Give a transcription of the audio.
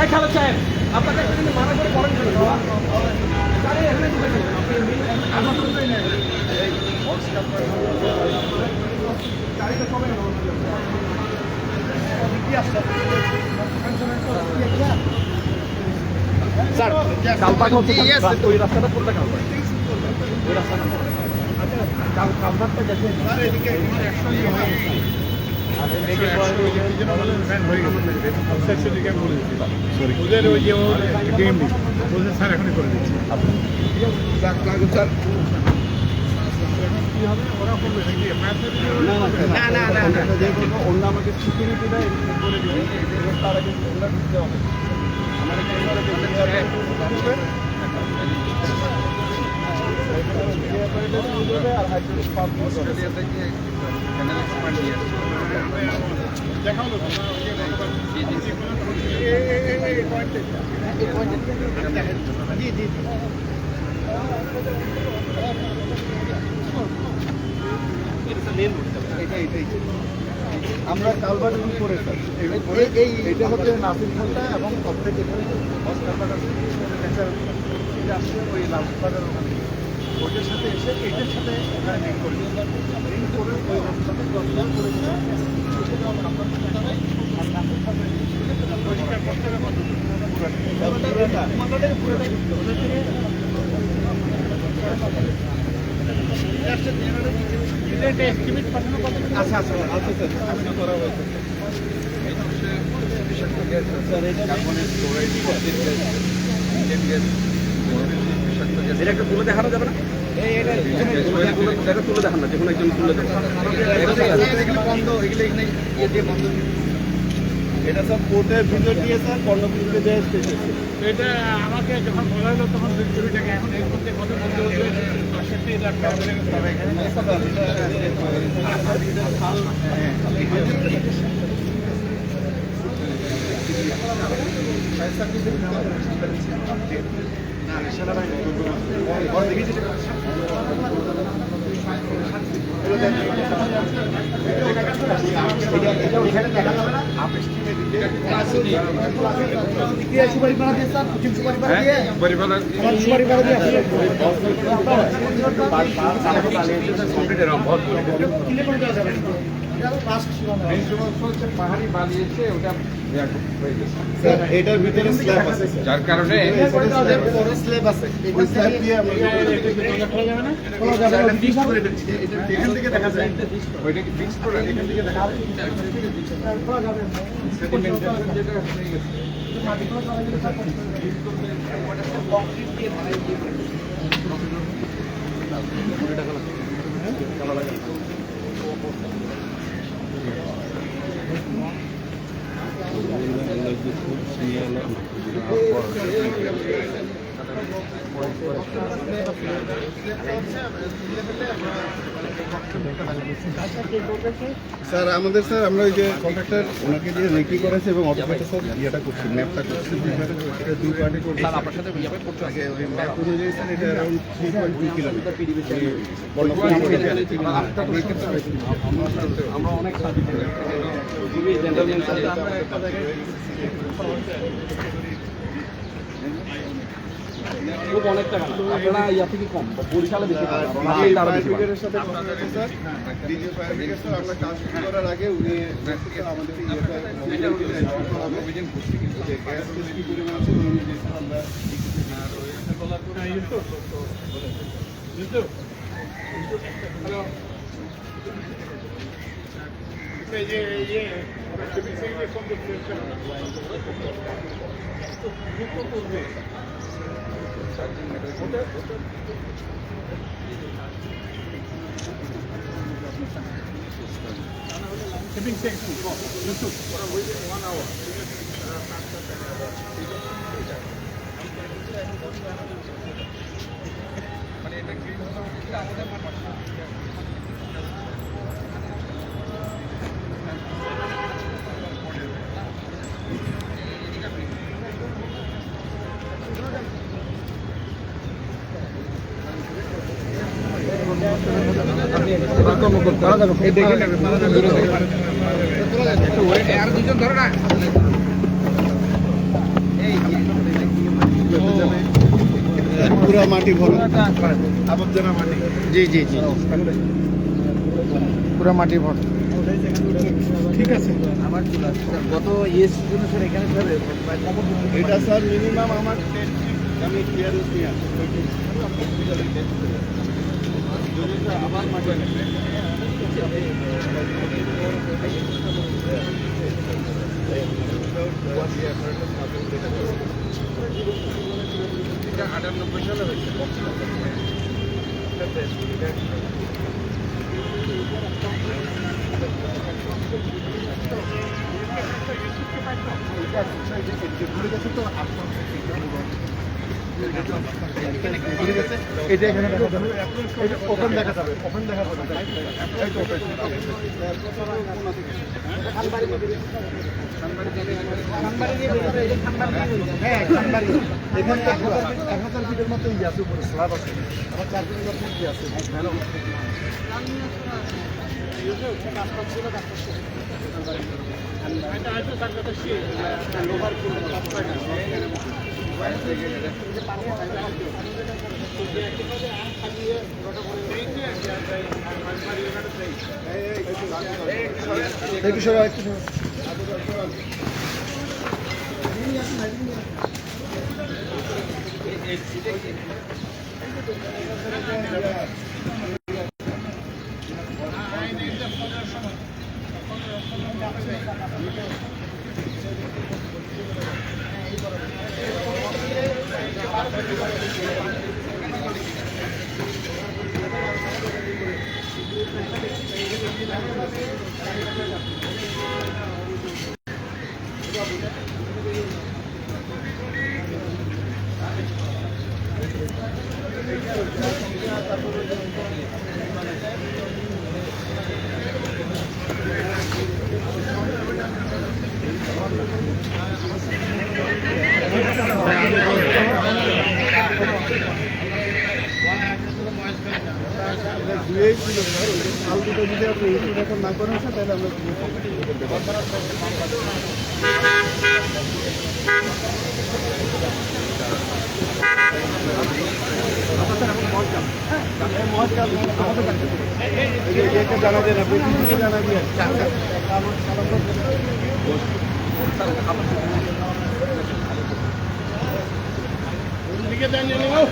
এই খালেদ সাহেব আপনাকে কিন্তু মানা করে পড়েন কেন স্যার কালপাট হচ্ছে ওই রাস্তাটা পুরোটা কালপাট ওই রাস্তাটা কালপাটটা দেখেন ওদের ওই যে ডিএমডি বলছেন স্যার এখনই করে দিচ্ছি অন্য আমাকে সিকিউরিটিটা করে দিবে তার আগে ওগুলো ঢুকতে হবে আমরা কালভার্ট করে স্যার এইটা হচ্ছে নাসির খালটা এবং প্রত্যেক আসছে ওই লালবাজার ওখানে ওইটার সাথে এসে এইটার সাথে ওখানে লিঙ্ক করে লিঙ্ক করে ওই রাস্তাতে দরকার করে দিলে পরিষ্কার করতে হবে আচ্ছা আচ্ছা আচ্ছা স্যার করা হয়েছে এটা একটা তুলে দেখানো যাবে না এটা তুলে দেখান না যখন একজন তুলে দেখান বন্ধ বন্ধ এটা সব কোর্টের ভিতর দিয়ে স্যার কর্ণপুরকে দেয় এটা আমাকে যখন বলা হলো তখন 2 টাকা এখন এর মধ্যে কত বলতে হচ্ছে 65 লাখ টাকা পাহাড়ি বানিয়েছে ওটা এটার ভিতরে স্ল্যাব আছে যার কারণে স্ল্যাব আছে ওই স্ল্যাব দিয়ে আমরা ফিক্স করে ফেলছি এখান থেকে দেখা যায় ওইটা কি ফিক্স করে এখান থেকে দেখা যায় সেডিমেন্টেশন যেটা হয়ে গেছে কংক্রিট দিয়ে বানিয়ে দিয়েছে স্যার আমাদের স্যার আমরা ওই যে কন্ট্রাক্টর ওনাকে দিয়ে রেকি করেছে এবং অটোমেটিক স্যার ইয়েটা করছি ম্যাপটা করছি এটা 2 পার্টে করছি স্যার আপনার সাথে ইয়াবে করতে আগে ওই ম্যাপ অনুযায়ী স্যার এটা अराउंड 3.2 কিলোমিটার আমরা অনেক সাথে খুবই জেন্টলম্যান সাথে আমরা একটা জায়গায় খুব অনেক টাকা না আপনারা ইয়া থেকে কম বরিশালে বেশি ব্রিগেডের সাথে কথা হয়েছে sir DG fire brigade sir আমরা কাজ শুরু করার আগে উনি আমাদেরকে অভিযান করছি কিন্তু যে গ্যাস কি পরিমাণ আছে উনি স্যার আমরা Shipping section. YouTube. For 1 hour. একটু আর দুজন ধরো না পুরো মাটি ভরা আবর্জনা মাটি। জি জি জি পুরো মাটি ভর। ঠিক আছে গত ইয়ের জন্য স্যার এখানে স্যার এটা স্যার মিনিমাম আমার 10 ফিট আমি ক্লিয়ারেন্স নিয়ে আসি। আবার মাটি এটা 98 সালে হয়েছে। এটা এখানে দেখা যাবে, এটা ওপেন দেখা যাবে, ওপেন দেখা যাবে। এই তো open। হ্যাঁ খানবাড়ি এখানে 1000 ফিটের মতো ইয়ে আছে, উপরে স্ল্যাব আছে, আবার 4 কিলোমিটার ফিট আছে। একটু সবাই একটু ধুয়েই ছিল স্যার, ওই খাল দুটো যদি আপনি এই এখন না করেন স্যার তাহলে আমরা জানা যায় না, বেশি জানা দিয়ে দিকে জানিয়ে নিও।